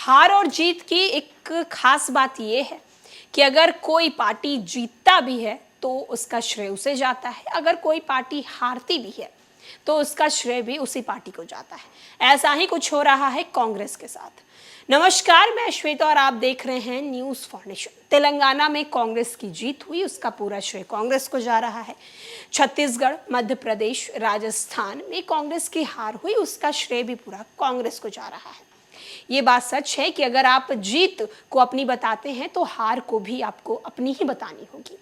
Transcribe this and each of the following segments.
हार और जीत की एक खास बात यह है कि अगर कोई पार्टी जीतता भी है तो उसका श्रेय उसे जाता है, अगर कोई पार्टी हारती भी है तो उसका श्रेय भी उसी पार्टी को जाता है। ऐसा ही कुछ हो रहा है कांग्रेस के साथ। नमस्कार, मैं श्वेता और आप देख रहे हैं न्यूज़ फॉर नेशन। तेलंगाना में कांग्रेस की जीत हुई, उसका पूरा श्रेय कांग्रेस को जा रहा है। छत्तीसगढ़, मध्य प्रदेश, राजस्थान में कांग्रेस की हार हुई, उसका श्रेय भी पूरा कांग्रेस को जा रहा है। ये बात सच है कि अगर आप जीत को अपनी बताते हैं तो हार को भी आपको अपनी ही बतानी होगी।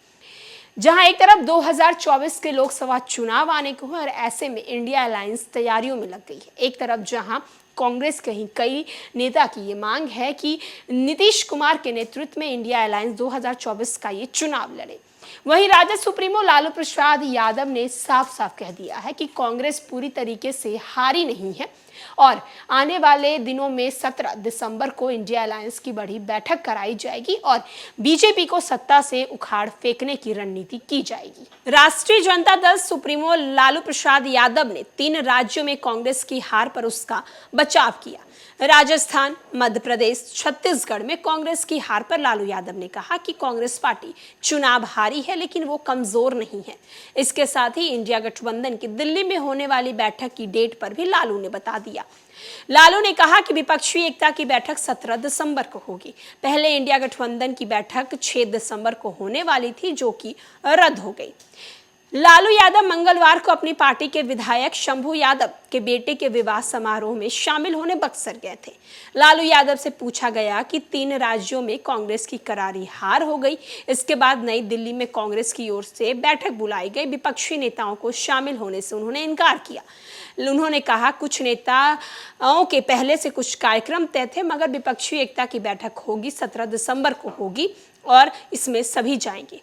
जहां एक तरफ 2024 के लोकसभा चुनाव आने को है और ऐसे में इंडिया अलायंस तैयारियों में लग गई है। एक तरफ जहां कांग्रेस कई नेता की ये मांग है कि नीतीश कुमार के नेतृत्व में इंडिया अलायंस 2024 का ये चुनाव लड़े, वहीं राजद सुप्रीमो लालू प्रसाद यादव ने साफ साफ कह दिया है कि कांग्रेस पूरी तरीके से हारी नहीं है और आने वाले दिनों में 17 दिसंबर को इंडिया अलायंस की बड़ी बैठक कराई जाएगी और बीजेपी को सत्ता से उखाड़ फेंकने की रणनीति की जाएगी। राष्ट्रीय जनता दल सुप्रीमो लालू प्रसाद यादव ने 3 राज्यों में कांग्रेस की हार पर उसका बचाव किया। राजस्थान, मध्य प्रदेश, छत्तीसगढ़ में कांग्रेस की हार पर लालू यादव ने कहा कि कांग्रेस पार्टी चुनाव हारी है लेकिन वो कमजोर नहीं है। इसके साथ ही इंडिया गठबंधन की दिल्ली में होने वाली बैठक की डेट पर भी लालू ने बता दिया। लालू ने कहा कि विपक्षी एकता की बैठक 17 दिसंबर को होगी। पहले इंडिया गठबंधन की बैठक 6 दिसंबर को होने वाली थी, जो कि रद्द हो गई। लालू यादव मंगलवार को अपनी पार्टी के विधायक शंभू यादव के बेटे के विवाह समारोह में शामिल होने बक्सर गए थे। लालू यादव से पूछा गया कि 3 राज्यों में कांग्रेस की करारी हार हो गई। इसके बाद नई दिल्ली में कांग्रेस की ओर से बैठक बुलाई गई। विपक्षी नेताओं को शामिल होने से उन्होंने इनकार किया। उन्होंने कहा कुछ नेताओं के पहले से कुछ कार्यक्रम तय थे, मगर विपक्षी एकता की बैठक होगी, 17 दिसंबर को होगी और इसमें सभी जाएंगे।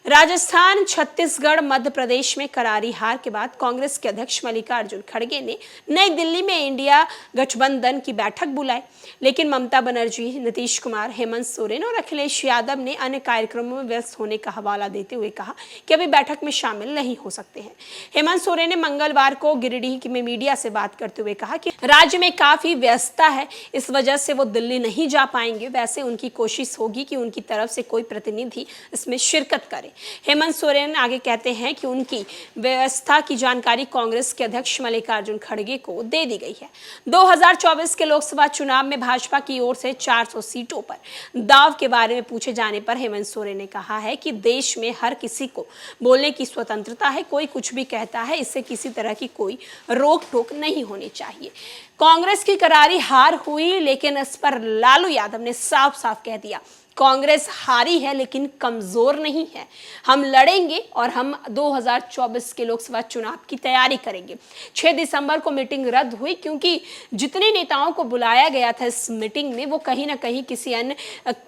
राजस्थान, छत्तीसगढ़, मध्य प्रदेश में करारी हार के बाद कांग्रेस के अध्यक्ष मल्लिकार्जुन खड़गे ने नई दिल्ली में इंडिया गठबंधन की बैठक बुलाई, लेकिन ममता बनर्जी, नीतीश कुमार, हेमंत सोरेन और अखिलेश यादव ने अन्य कार्यक्रमों में व्यस्त होने का हवाला देते हुए कहा कि अभी बैठक में शामिल नहीं हो सकते हैं। हेमंत सोरेन ने मंगलवार को गिरिडीह में मीडिया से बात करते हुए कहा कि राज्य में काफी व्यस्तता है, इस वजह से वो दिल्ली नहीं जा पाएंगे। वैसे उनकी कोशिश होगी कि उनकी तरफ से कोई प्रतिनिधि इसमें शिरकत करे। हेमंत सोरेन आगे कहते हैं कि उनकी व्यवस्था की जानकारी कांग्रेस के अध्यक्ष मल्लिकार्जुन खड़गे को दे दी गई है। 2024 के लोकसभा चुनाव में भाजपा की ओर से 400 सीटों पर दाव के बारे में पूछे जाने पर हेमंत सोरेन ने कहा है कि देश में हर किसी को बोलने की स्वतंत्रता है, कोई कुछ भी कहता है, इससे किसी तरह की कोई रोक टोक नहीं होनी चाहिए। कांग्रेस की करारी हार हुई, लेकिन इस पर लालू यादव ने साफ साफ कह दिया कांग्रेस हारी है लेकिन कमजोर नहीं है। हम लड़ेंगे और हम 2024 के लोकसभा चुनाव की तैयारी करेंगे। 6 दिसंबर को मीटिंग रद्द हुई क्योंकि जितने नेताओं को बुलाया गया था इस मीटिंग में वो कहीं ना कहीं किसी अन्य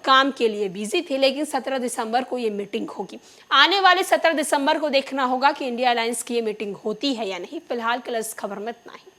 काम के लिए बिजी थे, लेकिन 17 दिसंबर को ये मीटिंग होगी। आने वाले 17 दिसंबर को देखना होगा कि इंडिया अलायंस की ये मीटिंग होती है या नहीं। फिलहाल के लिए इस खबर में इतना ही।